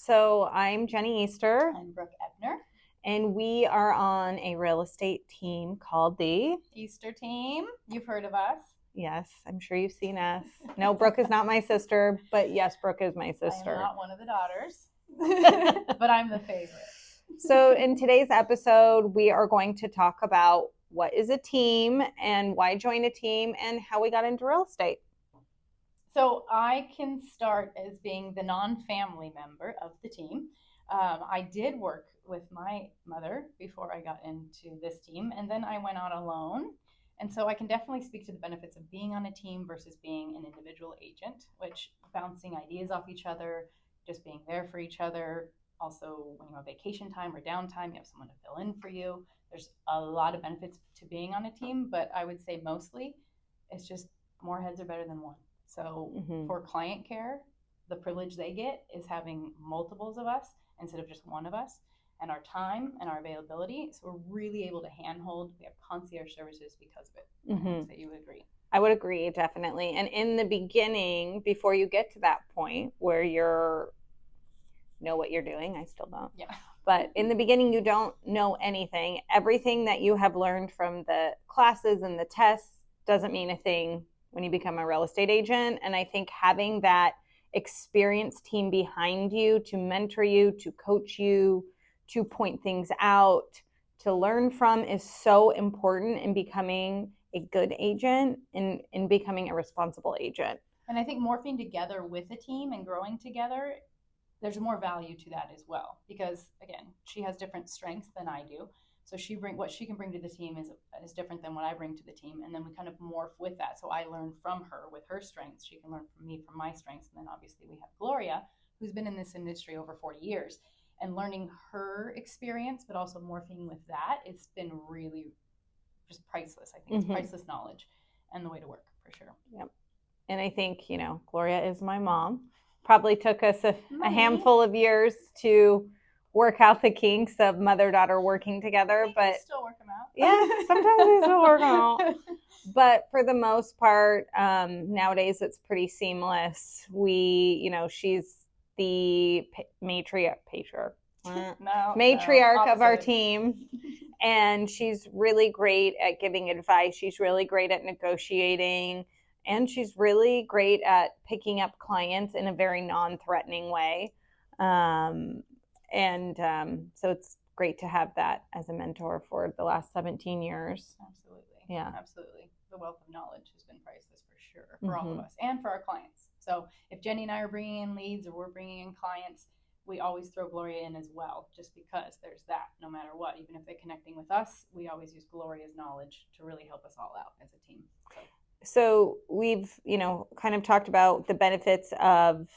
So I'm Jenny Easter, I'm Brooke Ebner. and we are on a real estate team called the Easter team. You've heard of us. Yes, I'm sure you've seen us. No, Brooke is not my sister, but yes, Brooke is my sister. I am not one of the daughters, but I'm the favorite. So in today's episode, we are going to talk about what is a team and why join a team and how we got into real estate. So I can start as being the non-family member of the team. I did work with my mother before I got into this team, and then I went on alone. And so I can definitely speak to the benefits of being on a team versus being an individual agent, which bouncing ideas off each other, just being there for each other. Also, when you have vacation time or downtime, you have someone to fill in for you. There's a lot of benefits to being on a team, but I would say mostly it's just more heads are better than one. So for client care, the privilege they get is having multiples of us instead of just one of us, and our time and our availability. So we're really able to handhold. We have concierge services because of it. So you would agree? I would agree, definitely. And in the beginning, before you get to that point where you're know what you're doing, I still don't. Yeah. But in the beginning, you don't know anything. Everything that you have learned from the classes and the tests doesn't mean a thing when you become a real estate agent. And I think having that experienced team behind you to mentor you, to coach you, to point things out, to learn from is so important in becoming a good agent and in becoming a responsible agent. And I think morphing together with a team and growing together, there's more value to that as well, because again, she has different strengths than I do. So what she can bring to the team is different than what I bring to the team, and then we kind of morph with that. So I learn from her with her strengths. She can learn from me from my strengths, and then obviously we have Gloria, who's been in this industry over 40 years, and learning her experience, but also morphing with that. It's been really just priceless. I think it's priceless knowledge and the way to work for sure. Yep. And I think, Gloria is my mom. Probably took us a handful of years to work out the kinks of mother-daughter working together, but still work them out. Yeah, sometimes we still work them out. But for the most part, nowadays it's pretty seamless. She's the matriarch of our team, and she's really great at giving advice. She's really great at negotiating. And she's really great at picking up clients in a very non-threatening way. So it's great to have that as a mentor for the last 17 years. Absolutely. Yeah. Absolutely. The wealth of knowledge has been priceless for sure for all of us and for our clients. So if Jenny and I are bringing in leads or we're bringing in clients, we always throw Gloria in as well, just because there's that no matter what. Even if they're connecting with us, we always use Gloria's knowledge to really help us all out as a team. So we've, kind of talked about the benefits of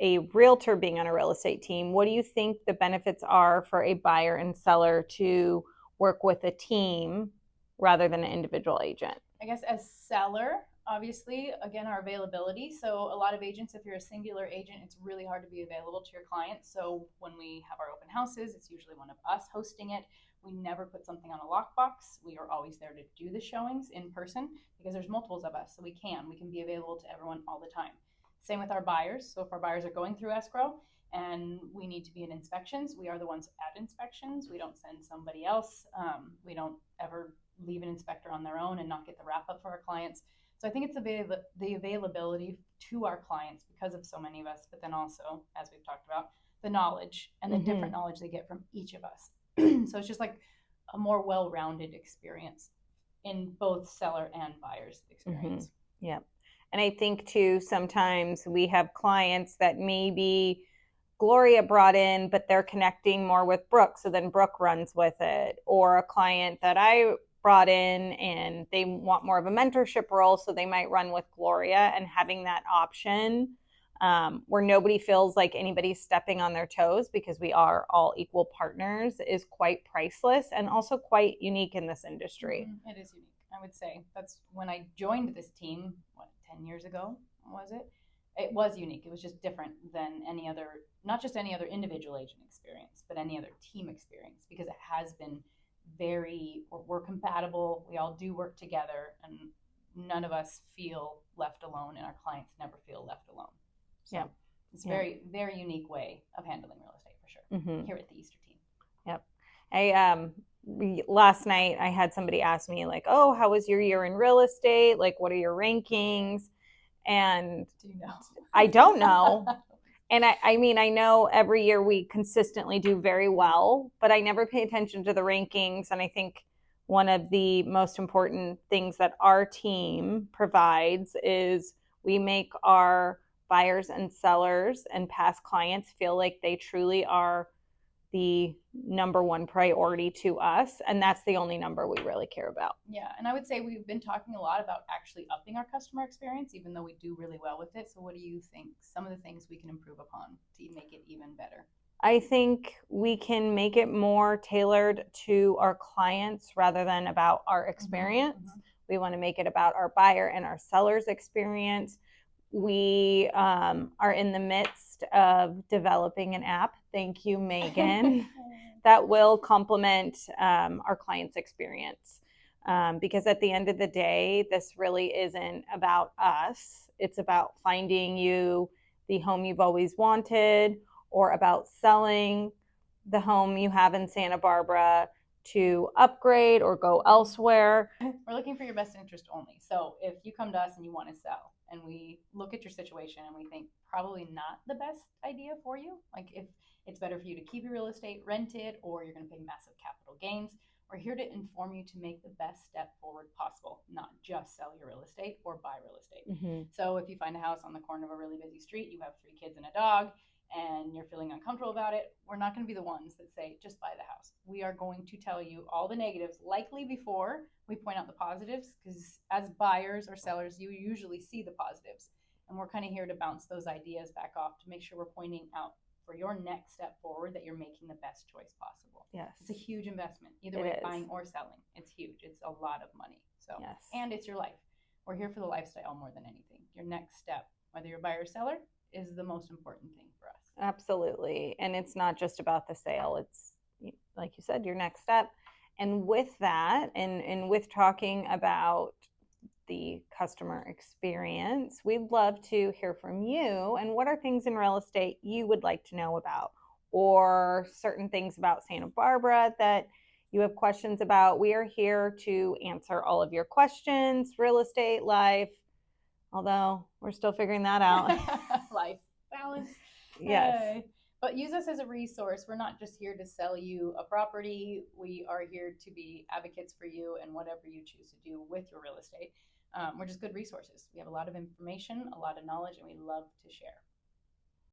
a realtor being on a real estate team. What do you think the benefits are for a buyer and seller to work with a team rather than an individual agent? I guess as seller, obviously, again, our availability. So a lot of agents, if you're a singular agent, it's really hard to be available to your clients. So when we have our open houses, it's usually one of us hosting it. We never put something on a lockbox. We are always there to do the showings in person because there's multiples of us. So we can be available to everyone all the time. Same with our buyers. So if our buyers are going through escrow and we need to be in inspections, we are the ones at inspections. We don't send somebody else. We don't ever leave an inspector on their own and not get the wrap up for our clients. So I think it's the availability to our clients because of so many of us, but then also, as we've talked about, the knowledge and the different knowledge they get from each of us. So it's just like a more well-rounded experience in both seller and buyer's experience. Yeah. And I think too, sometimes we have clients that maybe Gloria brought in, but they're connecting more with Brooke. So then Brooke runs with it. Or a client that I brought in and they want more of a mentorship role. So they might run with Gloria, and having that option where nobody feels like anybody's stepping on their toes because we are all equal partners is quite priceless and also quite unique in this industry. It is unique, I would say. That's when I joined this team, 10 years ago, was it? It was unique. It was just different than any other, not just any other individual agent experience, but any other team experience, because it has been we're compatible. We all do work together, and none of us feel left alone, and our clients never feel left alone. So. Yeah. It's a very, very unique way of handling real estate for sure here at the Easter team. Yep. Last night I had somebody ask me like, "Oh, how was your year in real estate? Like, what are your rankings?" And do you know? I don't know. And I mean, I know every year we consistently do very well, but I never pay attention to the rankings. And I think one of the most important things that our team provides is we make our buyers and sellers and past clients feel like they truly are the number one priority to us, and that's the only number we really care about. Yeah, and I would say we've been talking a lot about actually upping our customer experience, even though we do really well with it. So what do you think some of the things we can improve upon to make it even better? I think we can make it more tailored to our clients rather than about our experience. We want to make it about our buyer and our seller's experience. We are in the midst of developing an app. Thank you, Megan. That will complement our client's experience. Because at the end of the day, this really isn't about us. It's about finding you the home you've always wanted, or about selling the home you have in Santa Barbara to upgrade or go elsewhere. We're looking for your best interest only. So if you come to us and you want to sell and we look at your situation and we think probably not the best idea for you, like if it's better for you to keep your real estate, rent it, or you're going to pay massive capital gains, we're here to inform you to make the best step forward possible, not just sell your real estate or buy real estate. So if you find a house on the corner of a really busy street, you have 3 kids and a dog, and you're feeling uncomfortable about it, we're not going to be the ones that say, just buy the house. We are going to tell you all the negatives, likely before we point out the positives, because as buyers or sellers, you usually see the positives. And we're kind of here to bounce those ideas back off to make sure we're pointing out for your next step forward that you're making the best choice possible. Yes. It's a huge investment, either way, buying or selling. It's huge. It's a lot of money. So, yes. And it's your life. We're here for the lifestyle more than anything. Your next step, whether you're a buyer or seller, is the most important thing for us. Absolutely. And it's not just about the sale. It's, like you said, your next step. And with that, and with talking about the customer experience, we'd love to hear from you. And what are things in real estate you would like to know about, or certain things about Santa Barbara that you have questions about? We are here to answer all of your questions, real estate, life, although we're still figuring that out. Life balance. Yes. Hey. But use us as a resource. We're not just here to sell you a property. We are here to be advocates for you and whatever you choose to do with your real estate. We're just good resources. We have a lot of information, a lot of knowledge, and we love to share.